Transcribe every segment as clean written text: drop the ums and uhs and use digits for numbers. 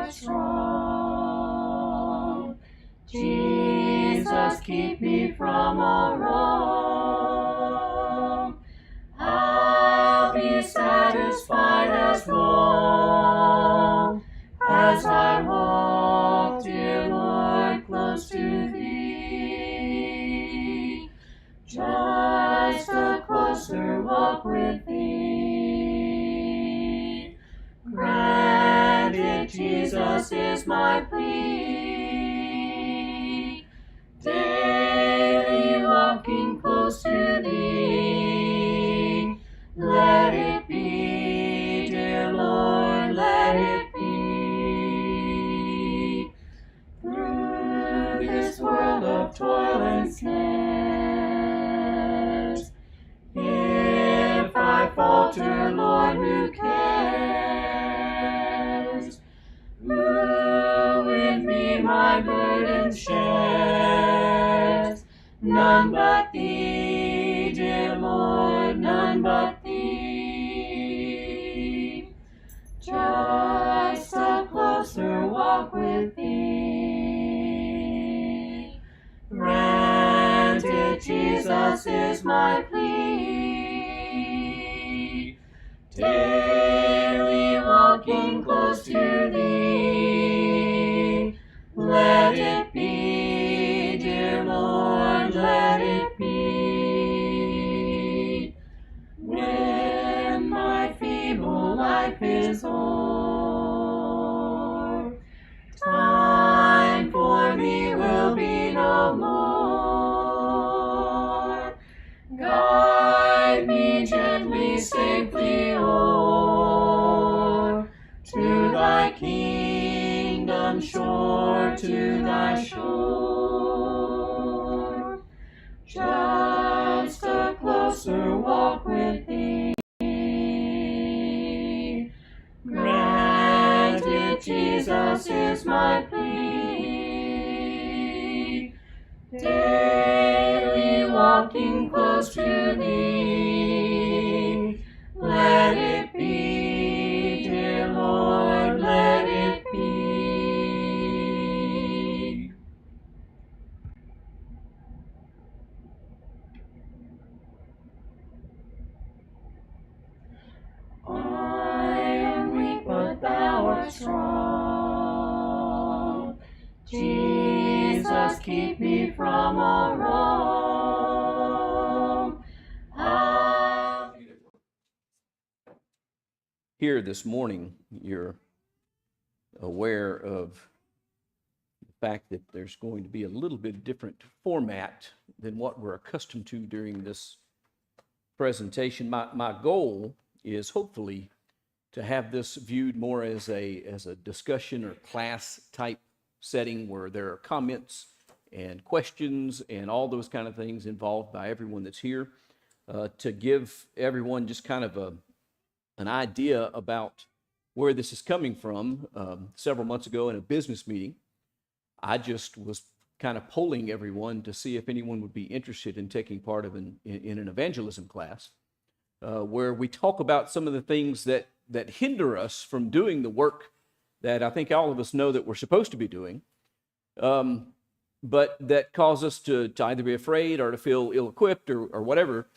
art strong. Jesus, keep me from all wrong. I'll be satisfied as long as I walk, dear Lord, close to Thee. Just a closer walk with Thee. Grant it, Jesus, is my plea. Daily walking close to Thee. Let it be, dear Lord, let it be. Through this world of toil and snares, if I falter, Lord, who cares? Who with me my burden shares? None but Thee, dear Lord, none but Thee. Just a closer walk with Thee. Grant it, Jesus, is my plea. Daily walking close to Thee. Let it be, dear Lord, let it be. When my feeble life is o'er, time for me will be no more. Guide me gently, safely o'er to Thy kingdom shore, to Thy shore. Just a closer walk with Thee. Grant it, Jesus, is my plea. Daily walking close to Thee. Let it be, dear Lord, let it be. I am weak, but Thou art strong. Jesus, keep me from all wrong. Here this morning, you're aware of the fact that there's going to be a little bit different format than what we're accustomed to during this presentation. My goal is hopefully to have this viewed more as a discussion or class type setting where there are comments and questions and all those kind of things involved by everyone that's here, to give everyone just kind of an idea about where this is coming from. Several months ago in a business meeting, I just was kind of polling everyone to see if anyone would be interested in taking part of in an evangelism class, where we talk about some of the things that hinder us from doing the work that I think all of us know that we're supposed to be doing, but that cause us to either be afraid or to feel ill-equipped or whatever.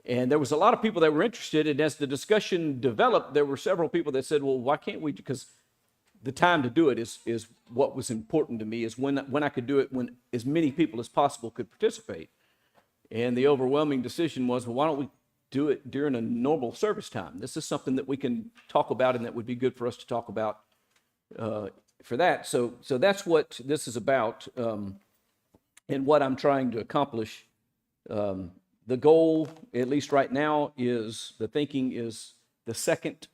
And there was a lot of people that were interested, and as the discussion developed, there were several people that said, well, why can't we? Because the time to do it is what was important to me, is when I could do it when as many people as possible could participate. And the overwhelming decision was, well, why don't we do it during a normal service time? This is something that we can talk about and that would be good for us to talk about for that. So that's what this is about, and what I'm trying to accomplish. The goal, at least right now, is the thinking is the second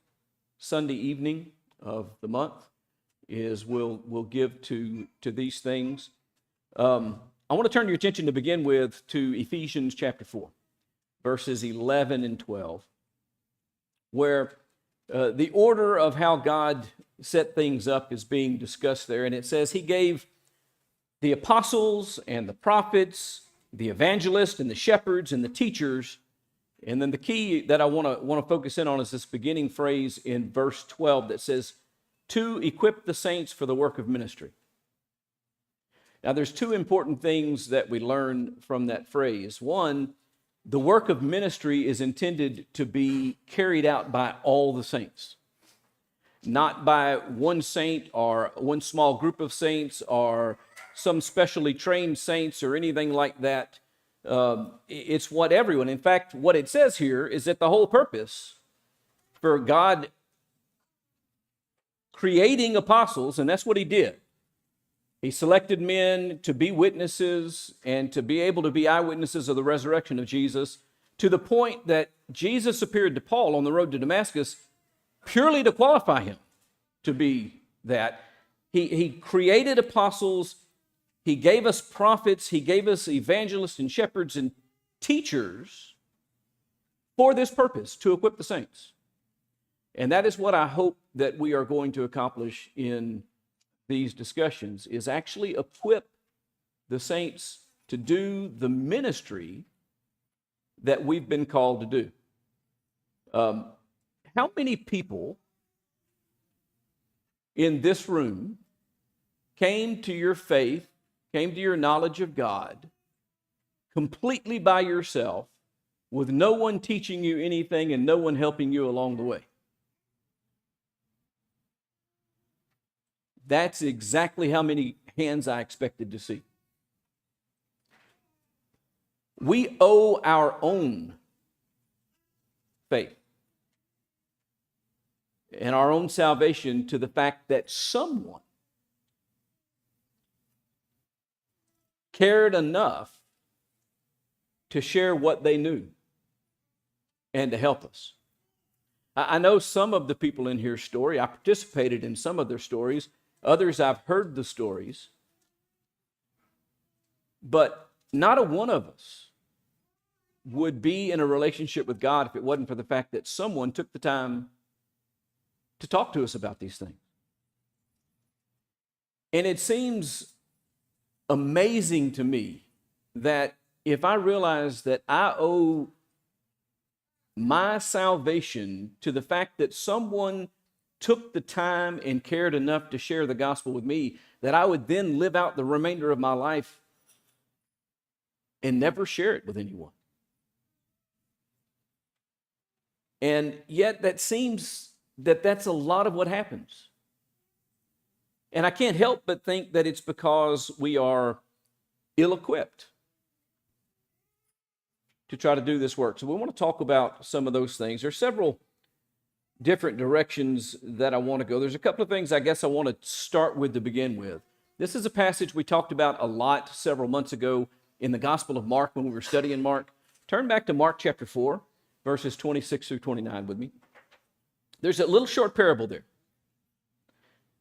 Sunday evening of the month is we'll give to these things. I want to turn your attention to begin with to Ephesians chapter 4, verses 11 and 12, where the order of how God set things up is being discussed there. And it says He gave the apostles and the prophets, the evangelists and the shepherds and the teachers. And then the key that I want to focus in on is this beginning phrase in verse 12 that says, to equip the saints for the work of ministry. Now, there's two important things that we learn from that phrase. One, the work of ministry is intended to be carried out by all the saints, not by one saint or one small group of saints or some specially trained saints or anything like that. It's what everyone. In fact, what it says here is that the whole purpose for God creating apostles, and that's what he did. He selected men to be witnesses and to be able to be eyewitnesses of the resurrection of Jesus, to the point that Jesus appeared to Paul on the road to Damascus purely to qualify him to be that. He created apostles. He gave us prophets. He gave us evangelists and shepherds and teachers for this purpose, to equip the saints. And that is what I hope that we are going to accomplish in these discussions, is actually equip the saints to do the ministry that we've been called to do. How many people in this room came to your faith, came to your knowledge of God completely by yourself, with no one teaching you anything and no one helping you along the way? That's exactly how many hands I expected to see. We owe our own faith and our own salvation to the fact that someone cared enough to share what they knew and to help us. I know some of the people in here's story. I participated in some of their stories. Others, I've heard the stories. But not a one of us would be in a relationship with God if it wasn't for the fact that someone took the time to talk to us about these things. And it seems amazing to me that if I realize that I owe my salvation to the fact that someone took the time and cared enough to share the gospel with me, that I would then live out the remainder of my life and never share it with anyone. And yet that seems that that's a lot of what happens. And I can't help but think that it's because we are ill-equipped to try to do this work. So we want to talk about some of those things. There's several different directions that I want to go. There's a couple of things I guess I want to start with to begin with. This is a passage we talked about a lot several months ago in the Gospel of Mark when we were studying Mark. Turn back to Mark chapter 4, verses 26 through 29 with me. There's a little short parable there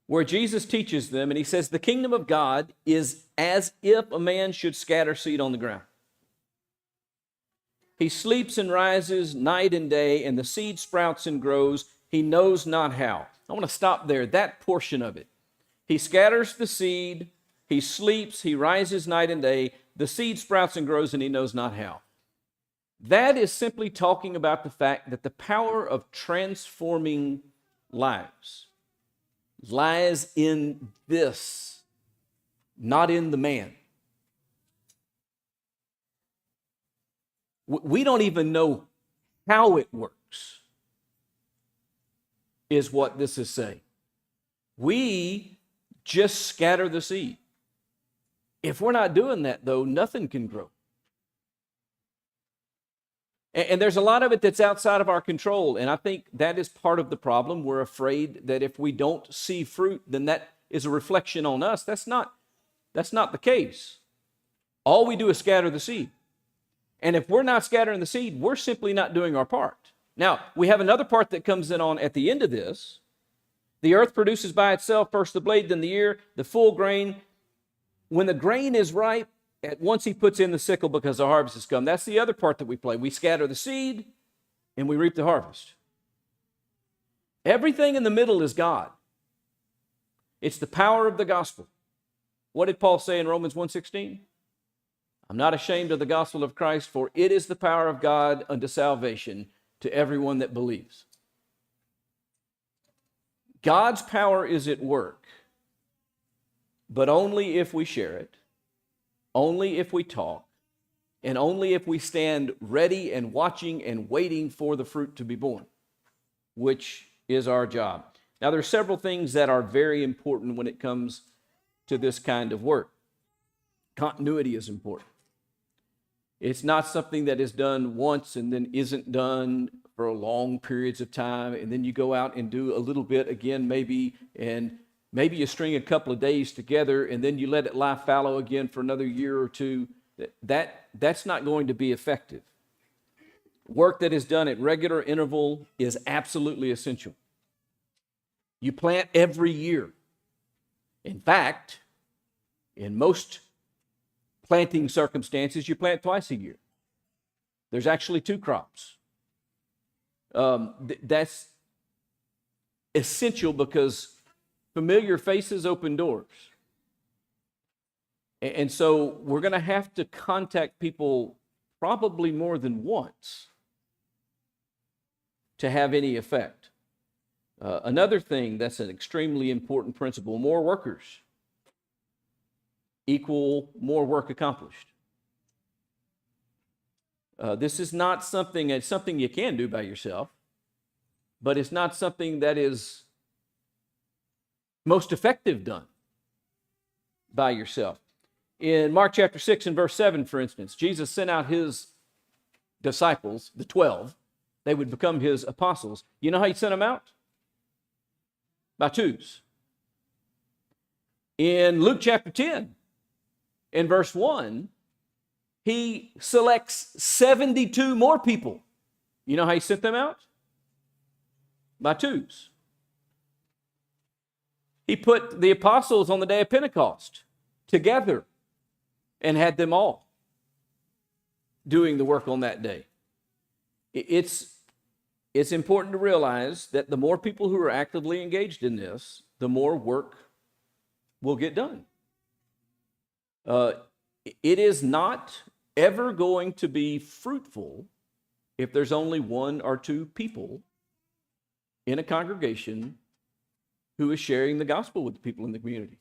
where Jesus teaches them, and he says, the kingdom of God is as if a man should scatter seed on the ground. He sleeps and rises night and day, and the seed sprouts and grows. He knows not how. I want to stop there, that portion of it. He scatters the seed, he sleeps, he rises night and day, the seed sprouts and grows, and he knows not how. That is simply talking about the fact that the power of transforming lives lies in this, not in the man. We don't even know how it works, is what this is saying. We just scatter the seed. If we're not doing that, though, nothing can grow. And there's a lot of it that's outside of our control, and I think that is part of the problem. We're afraid that if we don't see fruit, then that is a reflection on us. That's not the case. All we do is scatter the seed. And if we're not scattering the seed, we're simply not doing our part. Now, we have another part that comes in on at the end of this. The earth produces by itself first the blade, then the ear, the full grain. When the grain is ripe, at once he puts in the sickle because the harvest has come. That's the other part that we play. We scatter the seed and we reap the harvest. Everything in the middle is God. It's the power of the gospel. What did Paul say in Romans 1:16? I'm not ashamed of the gospel of Christ, for it is the power of God unto salvation to everyone that believes. God's power is at work, but only if we share it, only if we talk, and only if we stand ready and watching and waiting for the fruit to be born, which is our job. Now, there are several things that are very important when it comes to this kind of work. Continuity is important. It's not something that is done once and then isn't done for long periods of time, and then you go out and do a little bit again maybe, and maybe you string a couple of days together, and then you let it lie fallow again for another year or two. That's not going to be effective. Work that is done at regular interval is absolutely essential. You plant every year. In fact, in most planting circumstances, you plant twice a year. There's actually 2 crops. That's essential because familiar faces open doors. And so we're going to have to contact people probably more than once to have any effect. Another thing that's an extremely important principle: more workers equal more work accomplished. This is not something, it's something you can do by yourself, but it's not something that is most effective done by yourself. In Mark chapter 6 and verse 7, for instance, Jesus sent out his disciples, the 12. They would become his apostles. You know how he sent them out? By twos. In Luke chapter 10, in verse 1, he selects 72 more people. You know how he sent them out? By twos. He put the apostles on the day of Pentecost together and had them all doing the work on that day. It's important to realize that the more people who are actively engaged in this, the more work will get done. It is not ever going to be fruitful if there's only 1 or 2 people in a congregation who is sharing the gospel with the people in the community.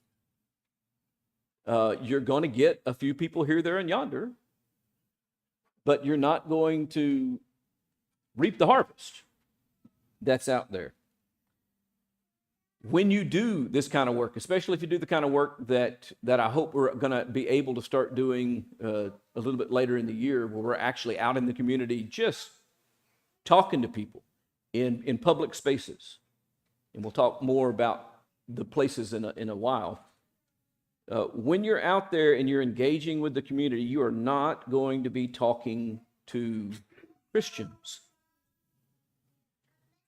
You're going to get a few people here, there, and yonder, but you're not going to reap the harvest that's out there. When you do this kind of work, especially if you do the kind of work that I hope we're going to be able to start doing a little bit later in the year, where we're actually out in the community just talking to people in public spaces, and we'll talk more about the places in a while. When you're out there and you're engaging with the community, you are not going to be talking to Christians.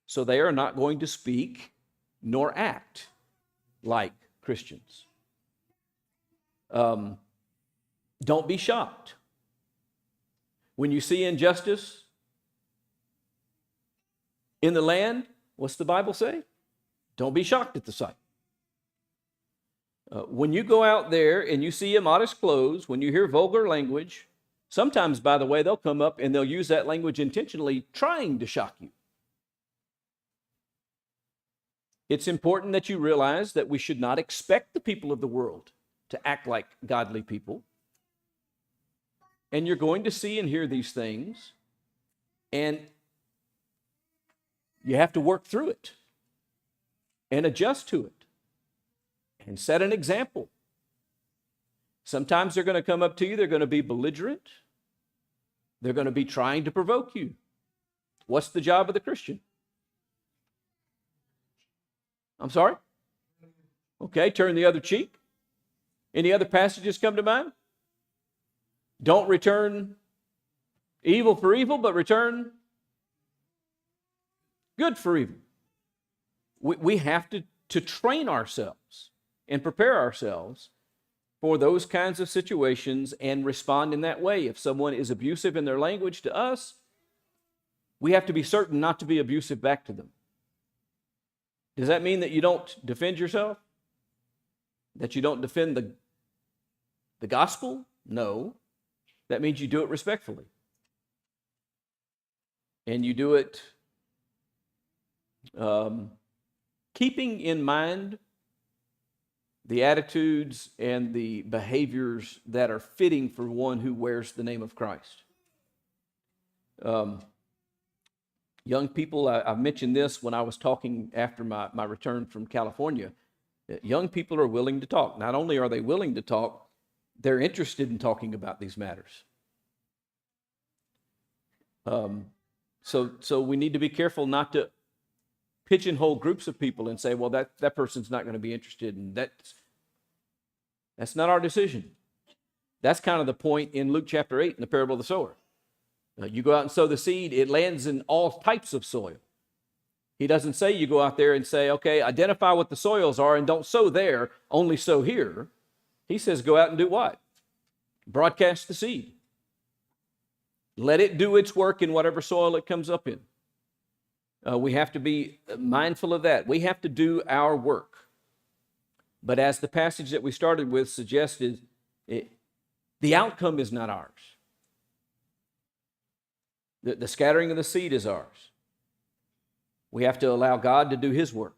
So they are not going to speak nor act like Christians. Don't be shocked when you see injustice in the land. What's the Bible say? Don't be shocked at the sight. When you go out there and you see immodest clothes, when you hear vulgar language, sometimes, by the way, they'll come up and they'll use that language intentionally, trying to shock you. It's important that you realize that we should not expect the people of the world to act like godly people. And you're going to see and hear these things, and you have to work through it and adjust to it and set an example. Sometimes they're going to come up to you, they're going to be belligerent, they're going to be trying to provoke you. What's the job of the Christian? I'm sorry? Okay, turn the other cheek. Any other passages come to mind? Don't return evil for evil, but return good for evil. We have to train ourselves and prepare ourselves for those kinds of situations and respond in that way. If someone is abusive in their language to us, we have to be certain not to be abusive back to them. Does that mean that you don't defend yourself? That you don't defend the gospel? No. That means you do it respectfully. And you do it keeping in mind the attitudes and the behaviors that are fitting for one who wears the name of Christ. Young people, I've mentioned this when I was talking after my return from California. Young people are willing to talk. Not only are they willing to talk, they're interested in talking about these matters. So we need to be careful not to pigeonhole groups of people and say, well, that person's not going to be interested, and that's not our decision. That's kind of the point in Luke chapter 8 in the parable of the sower. You go out and sow the seed, it lands in all types of soil. He doesn't say you go out there and say, okay, identify what the soils are and don't sow there, only sow here. He says go out and do what? Broadcast the seed. Let it do its work in whatever soil it comes up in. We have to be mindful of that. We have to do our work. But as the passage that we started with suggested, the outcome is not ours. The scattering of the seed is ours. We have to allow God to do his work.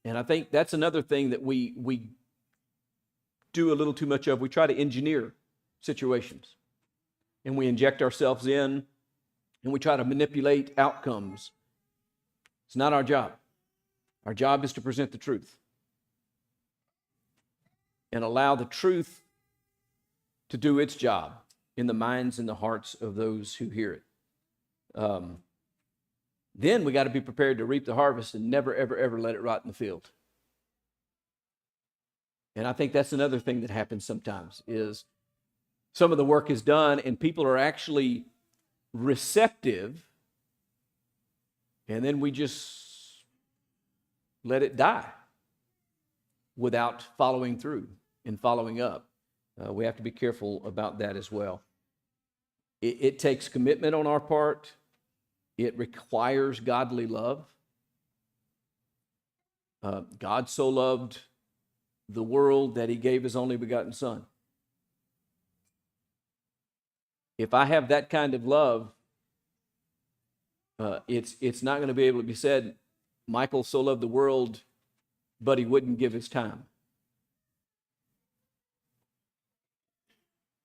And I think that's another thing that we do a little too much of. We try to engineer situations. And we inject ourselves in, and we try to manipulate outcomes. It's not our job. Our job is to present the truth and allow the truth to do its job in the minds and the hearts of those who hear it. Then we got to be prepared to reap the harvest and never, ever, ever let it rot in the field. And I think that's another thing that happens sometimes is some of the work is done and people are actually receptive, and then we just let it die without following through and following up. We have to be careful about that as well. It takes commitment on our part. It requires godly love. God so loved the world that he gave his only begotten Son. If I have that kind of love, it's not going to be able to be said, Michael so loved the world, but he wouldn't give his time.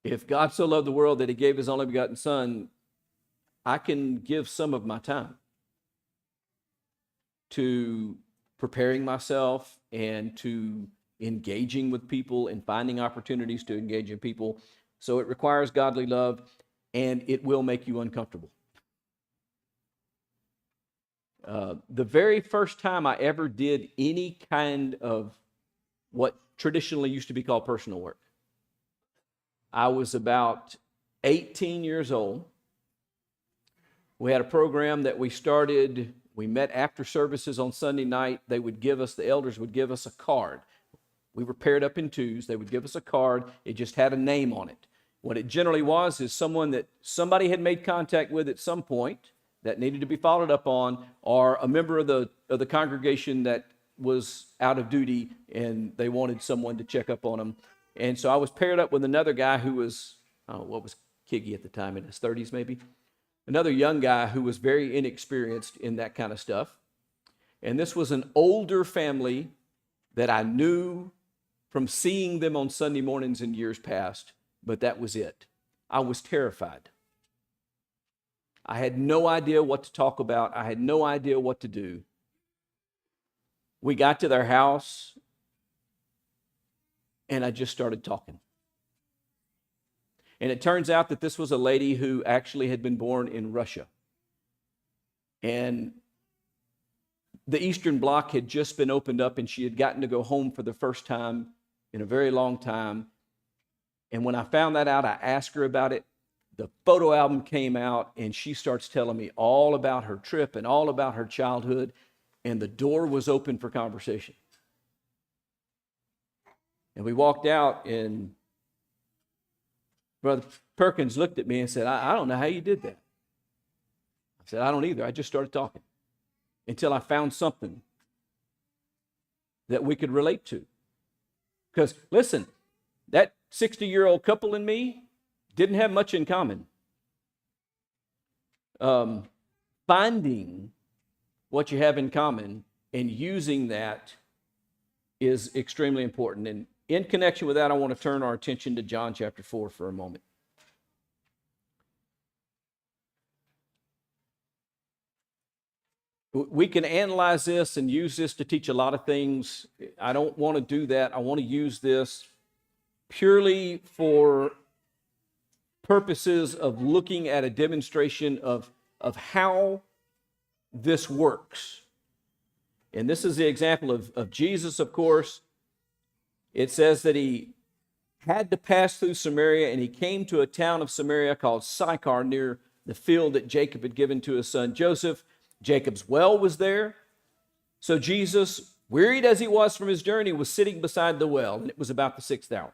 If God so loved the world that he gave his only begotten Son, I can give some of my time to preparing myself and to engaging with people and finding opportunities to engage in people. So it requires godly love, and it will make you uncomfortable. The very first time I ever did any kind of what traditionally used to be called personal work, I was about 18 years old. We had a program that we started. We met after services on Sunday night. The elders would give us a card. We were paired up in twos. They would give us a card. It just had a name on it. What it generally was is someone that somebody had made contact with at some point that needed to be followed up on, or a member of the congregation that was out of duty and they wanted someone to check up on them. And so I was paired up with another guy who was, what was Kiggy at the time, in his 30s maybe? Another young guy who was very inexperienced in that kind of stuff. And this was an older family that I knew from seeing them on Sunday mornings in years past, but that was it. I was terrified. I had no idea what to talk about. I had no idea what to do. We got to their house, and I just started talking. And it turns out that this was a lady who actually had been born in Russia. And the Eastern Bloc had just been opened up, and she had gotten to go home for the first time in a very long time. And when I found that out, I asked her about it. The photo album came out, and she starts telling me all about her trip and all about her childhood, and the door was open for conversation. And we walked out, and Brother Perkins looked at me and said, I don't know how you did that. I said, I don't either. I just started talking until I found something that we could relate to. Because, listen, that 60-year-old couple and me didn't have much in common. Finding what you have in common and using that is extremely important. And in connection with that, I want to turn our attention to John chapter 4 for a moment. We can analyze this and use this to teach a lot of things. I don't want to do that. I want to use this purely for purposes of looking at a demonstration of how this works. And this is the example of Jesus, of course. It says that he had to pass through Samaria, and he came to a town of Samaria called Sychar, near the field that Jacob had given to his son Joseph. Jacob's well was there. So Jesus, wearied as he was from his journey, was sitting beside the well, and it was about the 6th hour.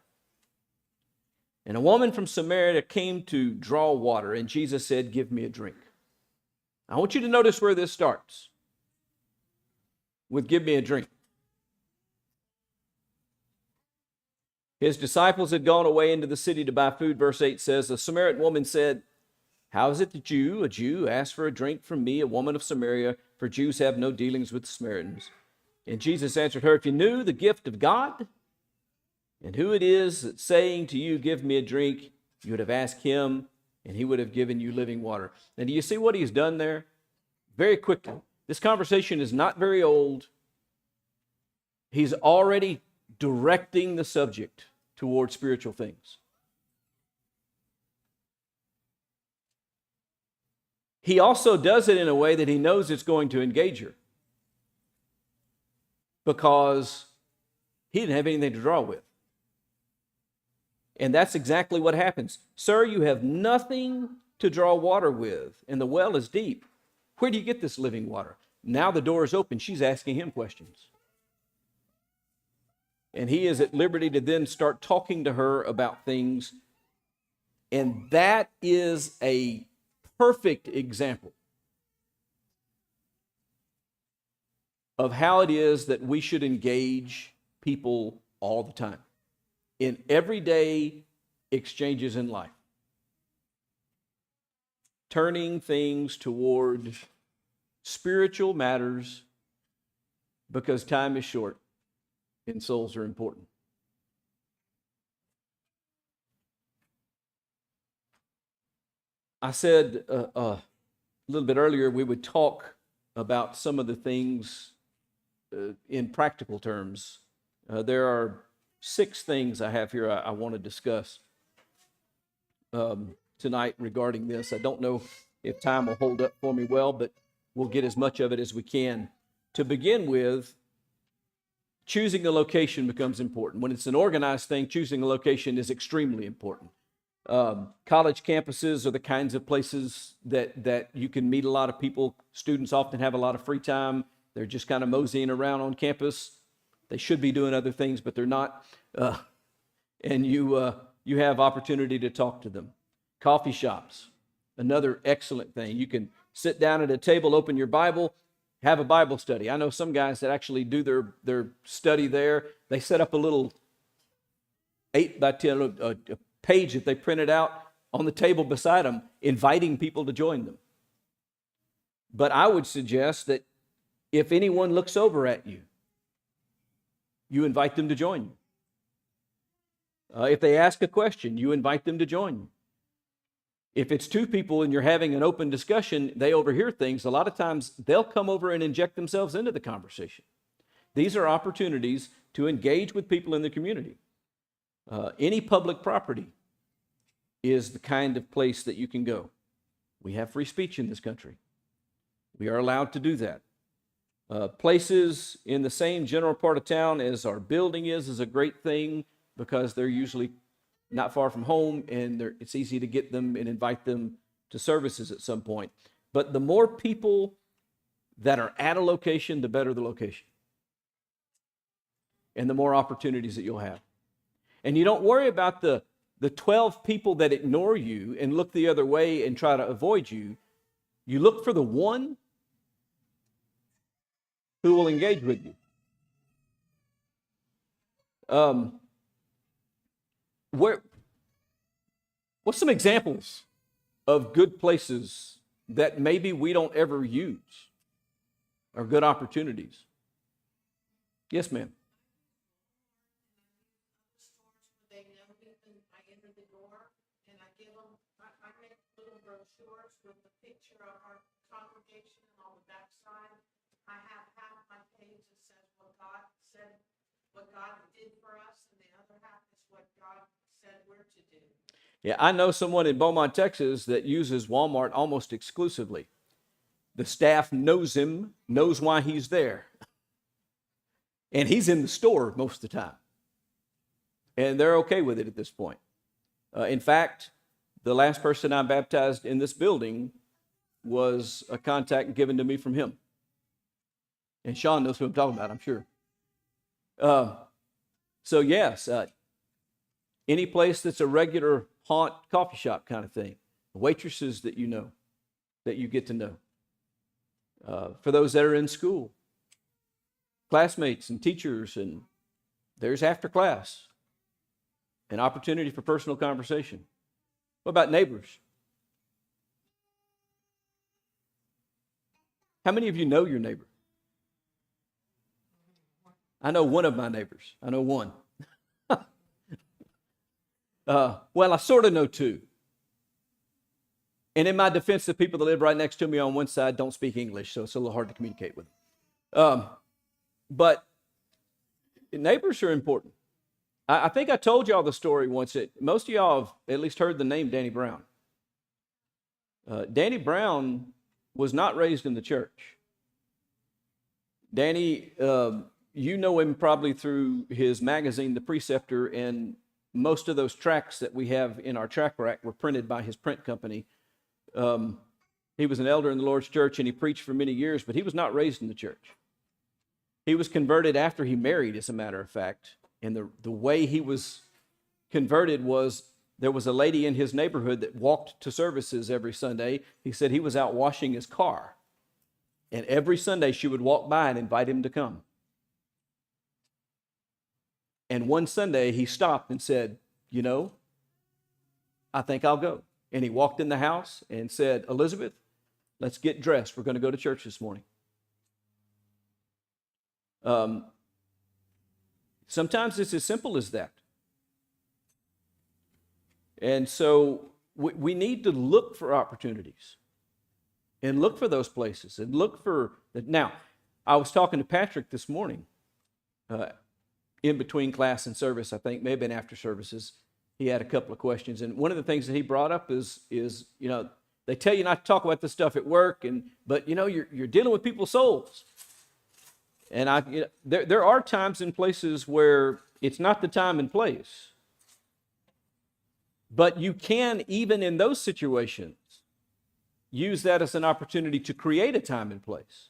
And a woman from Samaria came to draw water, and Jesus said, "Give me a drink." I want you to notice where this starts, with "give me a drink." His disciples had gone away into the city to buy food. Verse 8 says, the Samaritan woman said, "How is it that you, a Jew, ask for a drink from me, a woman of Samaria? For Jews have no dealings with Samaritans." And Jesus answered her, "If you knew the gift of God and who it is that's saying to you, 'Give me a drink,' you would have asked him, and he would have given you living water." Now, do you see what he's done there? Very quickly. This conversation is not very old. He's already directing the subject toward spiritual things. He also does it in a way that he knows it's going to engage her, because he didn't have anything to draw with. And that's exactly what happens. "Sir, you have nothing to draw water with, and the well is deep. Where do you get this living water?" Now the door is open. She's asking him questions. And he is at liberty to then start talking to her about things. And that is a perfect example of how it is that we should engage people all the time in everyday exchanges in life, turning things toward spiritual matters, because time is short and souls are important. I said a little bit earlier we would talk about some of the things in practical terms. There are 6 things I have here I want to discuss tonight regarding this. I don't know if time will hold up for me well, but we'll get as much of it as we can. To begin with, choosing a location becomes important. When it's an organized thing, choosing a location is extremely important. College campuses are the kinds of places that you can meet a lot of people. Students often have a lot of free time. They're just kind of moseying around on campus. They should be doing other things, but they're not. And you have opportunity to talk to them. Coffee shops, another excellent thing. You can sit down at a table, open your Bible, have a Bible study. I know some guys that actually do their study there. They set up a little 8 by 10 a page that they printed out on the table beside them, inviting people to join them. But I would suggest that if anyone looks over at you, you invite them to join you. If they ask a question, you invite them to join you. If it's 2 people and you're having an open discussion, they overhear things. A lot of times they'll come over and inject themselves into the conversation. These are opportunities to engage with people in the community. Any public property is the kind of place that you can go. We have free speech in this country. We are allowed to do that. Places in the same general part of town as our building is a great thing, because they're usually not far from home, and it's easy to get them and invite them to services at some point. But the more people that are at a location, the better the location, and the more opportunities that you'll have. And you don't worry about the 12 people that ignore you and look the other way and try to avoid you. You look for the one who will engage with you. What's some examples of good places that maybe we don't ever use, or good opportunities? Yes, ma'am. They know me when I enter the door, and I give them, I make little brochures with the picture of our congregation and on the backside. I have half my page that says what God said, what God did for us, and the other half is what God said we're to do. Yeah, I know someone in Beaumont, Texas that uses Walmart almost exclusively. The staff knows him, knows why he's there. And he's in the store most of the time. And they're okay with it at this point. In fact, the last person I baptized in this building was a contact given to me from him. And Sean knows who I'm talking about, I'm sure. So yes, any place that's a regular haunt coffee shop kind of thing, waitresses that you know, that you get to know. For those that are in school, classmates and teachers, and there's after class, an opportunity for personal conversation. What about neighbors? How many of you know your neighbor? I know one of my neighbors. I know one. Well, I sort of know two. And in my defense, the people that live right next to me on one side don't speak English, so it's a little hard to communicate with them. But neighbors are important. I think I told y'all the story once that most of y'all have at least heard the name Danny Brown. Danny Brown was not raised in the church. Danny, you know him probably through his magazine, The Preceptor, and most of those tracts that we have in our tract rack were printed by his print company. He was an elder in the Lord's church, and he preached for many years, but he was not raised in the church. He was converted after he married, as a matter of fact. And the way he was converted was there was a lady in his neighborhood that walked to services every Sunday. He said he was out washing his car. And every Sunday she would walk by and invite him to come. And one Sunday he stopped and said, you know, I think I'll go. And he walked in the house and said, Elizabeth, let's get dressed. We're going to go to church this morning. Sometimes it's as simple as that. And so we need to look for opportunities and look for those places and look for. Now, I was talking to Patrick this morning in between class and service, I think, maybe been after services. He had a couple of questions. And one of the things that he brought up is you know, they tell you not to talk about this stuff at work, but, you know, you're dealing with people's souls. And there are times and places where it's not the time and place. But you can, even in those situations, use that as an opportunity to create a time and place.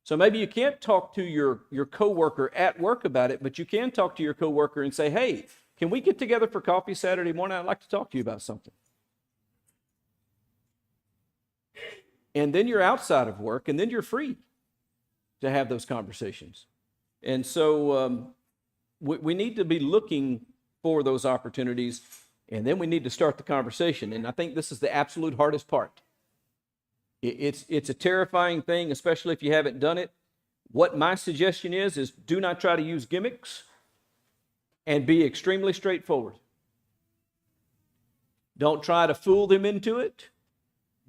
So maybe you can't talk to your coworker at work about it, but you can talk to your coworker and say, hey, can we get together for coffee Saturday morning? I'd like to talk to you about something. And then you're outside of work, and then you're free to have those conversations. And so we need to be looking for those opportunities, and then we need to start the conversation. And I think this is the absolute hardest part. It's a terrifying thing, especially if you haven't done it. What my suggestion is do not try to use gimmicks and be extremely straightforward. Don't try to fool them into it.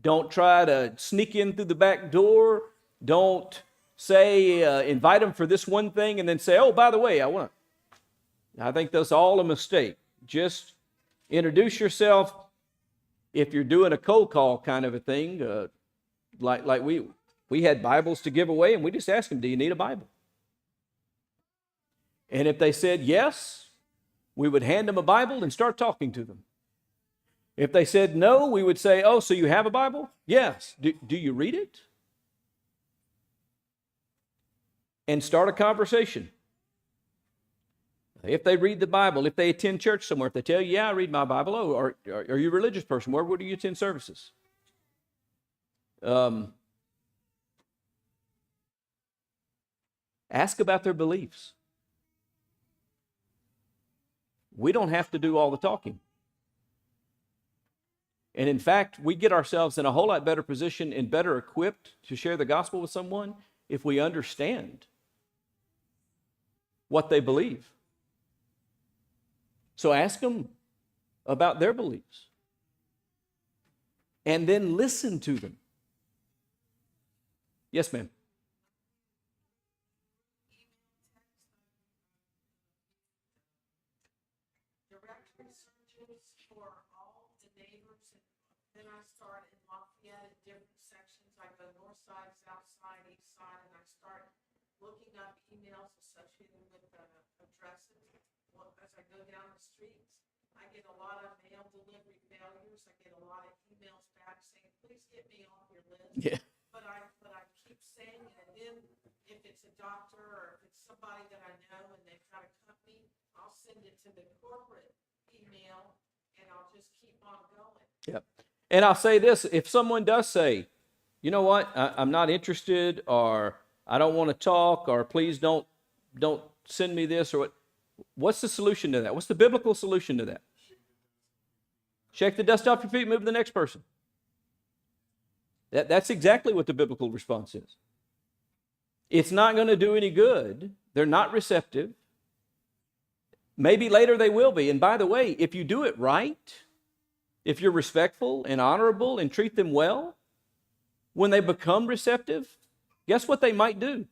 Don't try to sneak in through the back door. Don't say, invite them for this one thing and then say, oh, by the way, I think that's all a mistake. Just introduce yourself. If you're doing a cold call kind of a thing, like we had Bibles to give away, and we just asked them, do you need a Bible? And if they said yes, we would hand them a Bible and start talking to them. If they said no, we would say, oh, so you have a Bible? Yes. Do you read it? And start a conversation. If they read the Bible, if they attend church somewhere, if they tell you, yeah, I read my Bible, oh, are you a religious person? Where do you attend services? Ask about their beliefs. We don't have to do all the talking. And in fact, we get ourselves in a whole lot better position and better equipped to share the gospel with someone if we understand what they believe. So ask them about their beliefs. And then listen to them. Yes, ma'am. Directory searches for all the neighbors, and then I start in Lafayette at different sections. I go north side, south side, east side, and I start looking up emails associated with addresses. Well, as I go down the streets, I get a lot of mail delivery failures. I get a lot of emails back saying, please get me off your list. Yeah. But I keep saying it, and then if it's a doctor or if it's somebody that I know and they've got a company, I'll send it to the corporate email and I'll just keep on going. Yep. And I'll say this, if someone does say, you know what, I'm not interested, or I don't want to talk, or please don't send me this, or what's the solution to that? What's the biblical solution to that? Shake the dust off your feet, move to the next person. That's exactly what the biblical response is. It's not going to do any good. They're not receptive. Maybe later they will be. And by the way, if you do it right, if you're respectful and honorable and treat them well, when they become receptive, guess what they might do?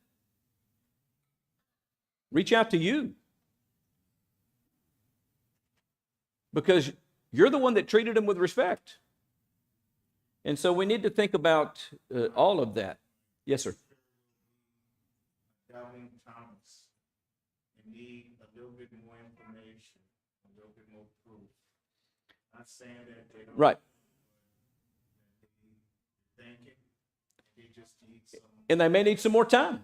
Reach out to you. Because you're the one that treated them with respect. And so we need to think about all of that. Yes, sir. Doubting Thomas. You need a little bit more information, a little bit more proof. Not saying that they don't. Right. They thinking, they just need some. And they may need some more time.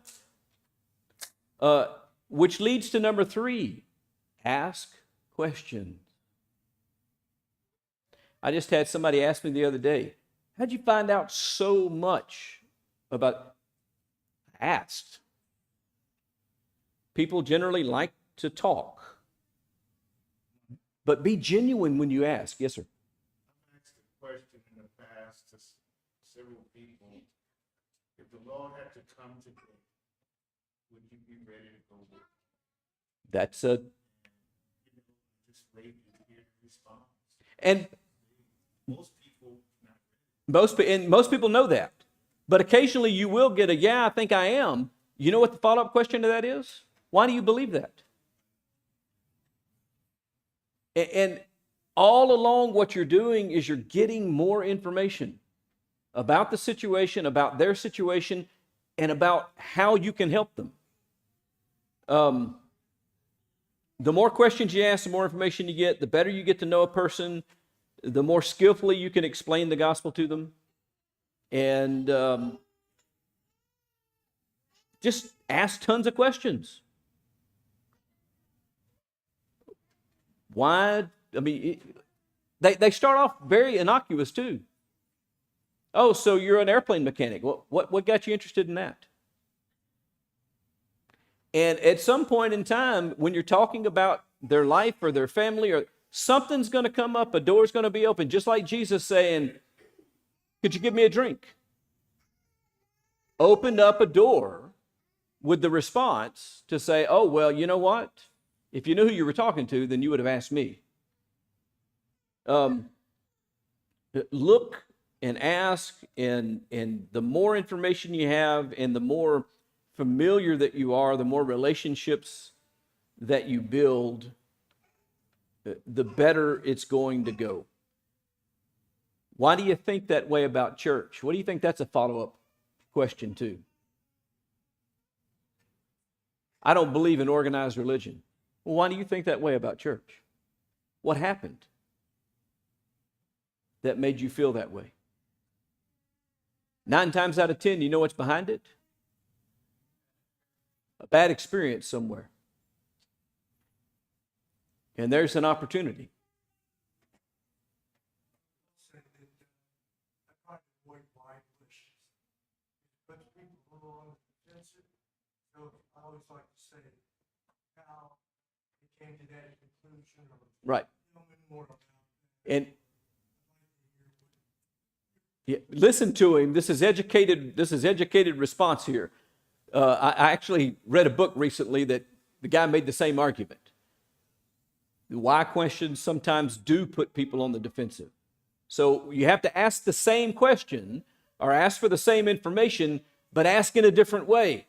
Which leads to number 3, ask questions. I just had somebody ask me the other day, how'd you find out so much about? I asked. People generally like to talk. But be genuine when you ask. Yes, sir. I've asked a question in the past to several people. If the Lord had to come today, would you be ready to go with him? That's Just wait and hear the response. and Most people not ready. most people know that. But occasionally you will get a, yeah, I think I am. You know what the follow-up question to that is? Why do you believe that? And all along what you're doing is you're getting more information about the situation, about their situation, and about how you can help them. The more questions you ask, the more information you get, the better you get to know a person, the more skillfully you can explain the gospel to them. And just ask tons of questions. Why? I mean, they start off very innocuous too. Oh, so you're an airplane mechanic. What got you interested in that? And at some point in time, when you're talking about their life or their family, or something's going to come up, a door's going to be open, just like Jesus saying, could you give me a drink? Opened up a door with the response to say, oh, well, you know what? If you knew who you were talking to, then you would have asked me. Look and ask, and the more information you have and the more familiar that you are, the more relationships that you build, the better it's going to go. Why do you think that way about church? What do you think that's a follow-up question to? I don't believe in organized religion. Well, why do you think that way about church? What happened that made you feel that way? 9 times out of 10, you know what's behind it? A bad experience somewhere. And there's an opportunity. Say that I try to avoid wide wishes. But people who are on the defensive, so I always like to say how it came to that conclusion, or Right. tell me more about that. And yeah, listen to him. This is educated response here. I actually read a book recently that the guy made the same argument. The why questions sometimes do put people on the defensive. So you have to ask the same question or ask for the same information, but ask in a different way.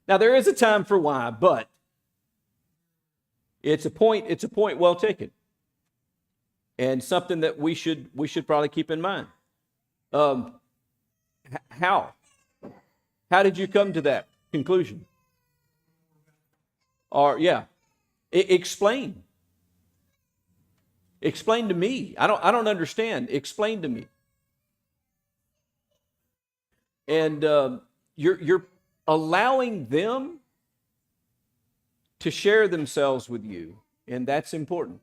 Now there is a time for why, but it's a point well taken, and something that we should probably keep in mind. How did you come to that conclusion? Or explain to me. I don't understand. Explain to me. And you're allowing them to share themselves with you, and that's important.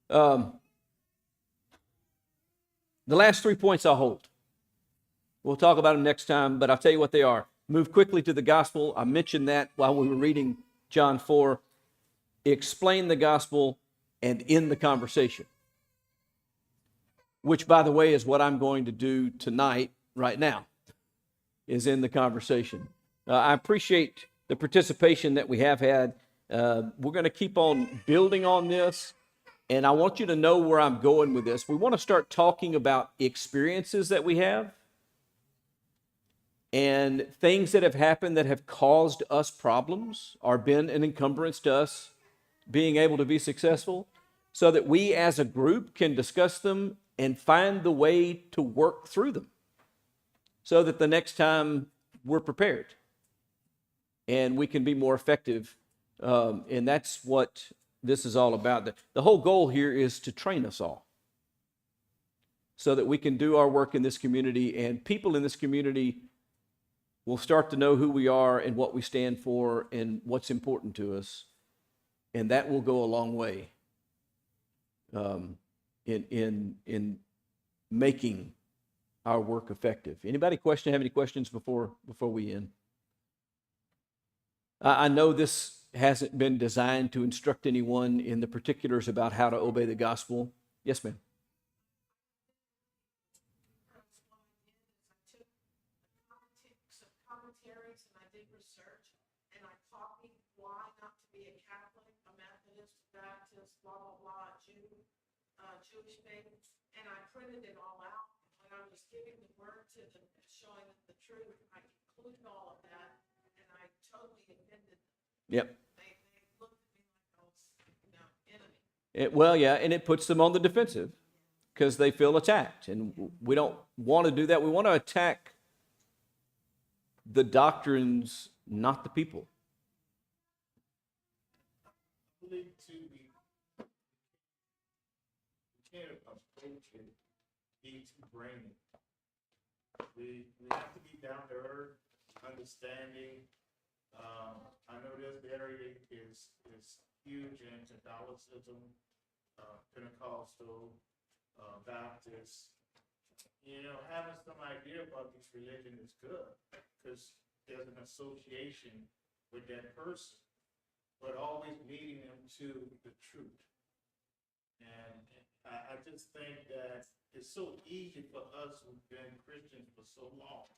The last 3 points I'll hold. We'll talk about them next time, but I'll tell you what they are. Move quickly to the gospel. I mentioned that while we were reading John 4. Explain the gospel and end the conversation, which, by the way, is what I'm going to do tonight, right now, is end the conversation. I appreciate the participation that we have had. We're going to keep on building on this, and I want you to know where I'm going with this. We want to start talking about experiences that we have and things that have happened that have caused us problems or been an encumbrance to us being able to be successful, so that we as a group can discuss them and find the way to work through them so that the next time we're prepared and we can be more effective. And that's what this is all about. The whole goal here is to train us all so that we can do our work in this community, and people in this community will start to know who we are and what we stand for and what's important to us. And that will go a long way in making our work effective. Anybody have any questions before we end? I know this hasn't been designed to instruct anyone in the particulars about how to obey the gospel. Yes, ma'am. Commentaries, and I did research, and I copied why not to be a Catholic, a Methodist, Baptist, blah, blah, blah, Jewish faith, and I printed it all out. When I was giving the word to them, showing them the truth, I included all of that, and I totally offended them. Yep. They looked at me like I was, enemy. Well, yeah, and it puts them on the defensive because they feel attacked, and we don't want to do that. We want to attack the doctrines, not the people. I believe too, we can't approach it being too brainy. We have to be down to earth, understanding. I know this area is huge in Catholicism, Pentecostal, Baptist. Having some idea about this religion is good because there's an association with that person, but always leading them to the truth. And I just think that it's so easy for us who've been Christians for so long.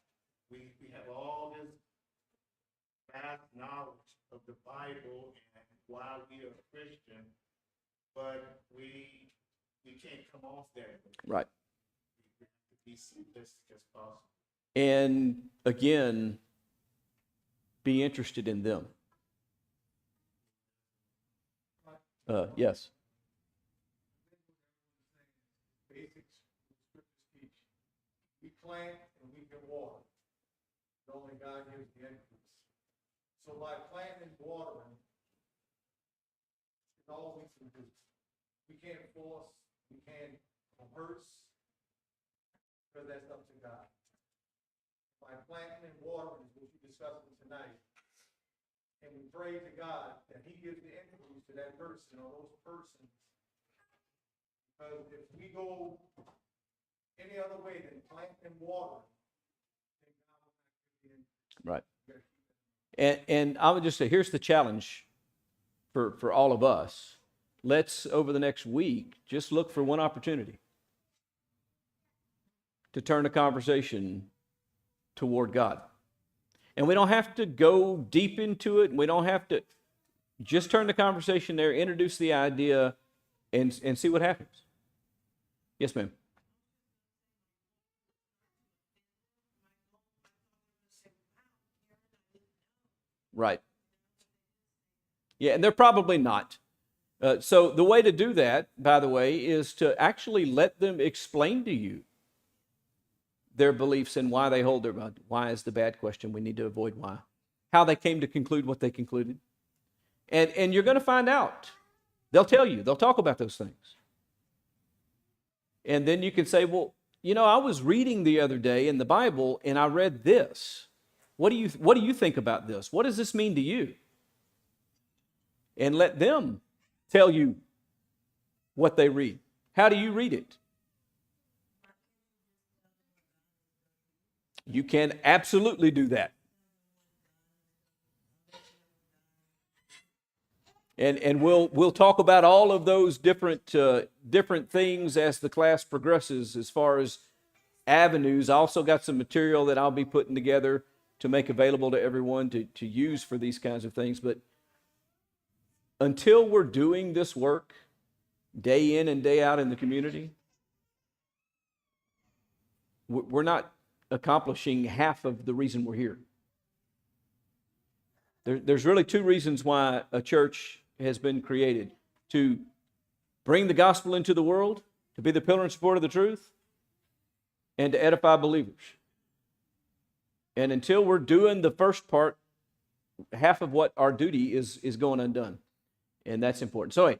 We have all this vast knowledge of the Bible and why we are Christian, but we can't come off that way. Right. We have to be simplistic as possible. And again, be interested in them. Yes. Basics scriptures teach. We plant and we can water. But only God gives the increase. So by planting and watering, it's all we can do. We can't force, we can't coerce, because that's up to God. By planting and watering is what we're discussing tonight. And we pray to God that He gives the increase to that person or those persons. Because if we go any other way than plant and water, then God will not give the increase. Right. We gotta keep that in mind. And I would just say, here's the challenge for all of us. Let's, over the next week, just look for one opportunity to turn the conversation toward God. And we don't have to go deep into it. We don't have to just turn the conversation there, introduce the idea, and see what happens. Yes, ma'am. Right. Yeah, and they're probably not. So the way to do that, by the way, is to actually let them explain to you their beliefs and why they hold their why is the bad question. We need to avoid why. How they came to conclude what they concluded. And you're going to find out. They'll tell you. They'll talk about those things. And then you can say, well, you know, I was reading the other day in the Bible and I read this. What do you think about this? What does this mean to you? And let them tell you what they read. How do you read it? You can absolutely do that. And we'll talk about all of those different things as the class progresses as far as avenues. I also got some material that I'll be putting together to make available to everyone to use for these kinds of things. But until we're doing this work day in and day out in the community, we're not accomplishing half of the reason we're here. There's really two reasons why a church has been created: to bring the gospel into the world, to be the pillar and support of the truth, and to edify believers. And until we're doing the first part, half of what our duty is going undone. And that's important. So, hey,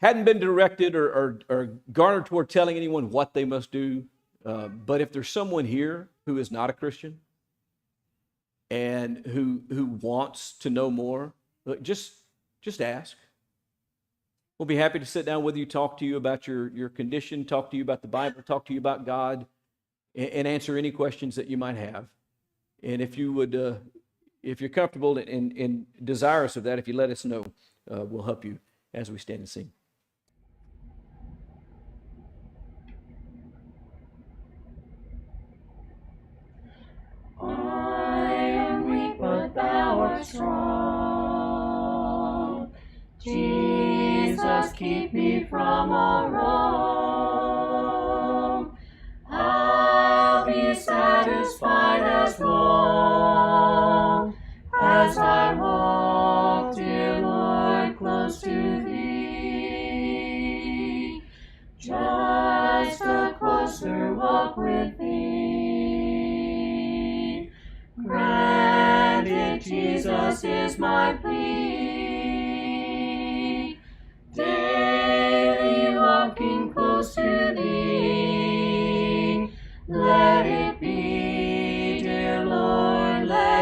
hadn't been directed or garnered toward telling anyone what they must do. But if there's someone here who is not a Christian and who wants to know more, just ask. We'll be happy to sit down with you, talk to you about your condition, talk to you about the Bible, talk to you about God, and answer any questions that you might have. And if you would, if you're comfortable and desirous of that, if you let us know, we'll help you as we stand and sing. I am weak, but thou art strong. Jesus, keep me from all wrong. I'll be satisfied as long as I walk, dear Lord, close to thee. Just a closer walk with thee. Granted, Jesus is my plea.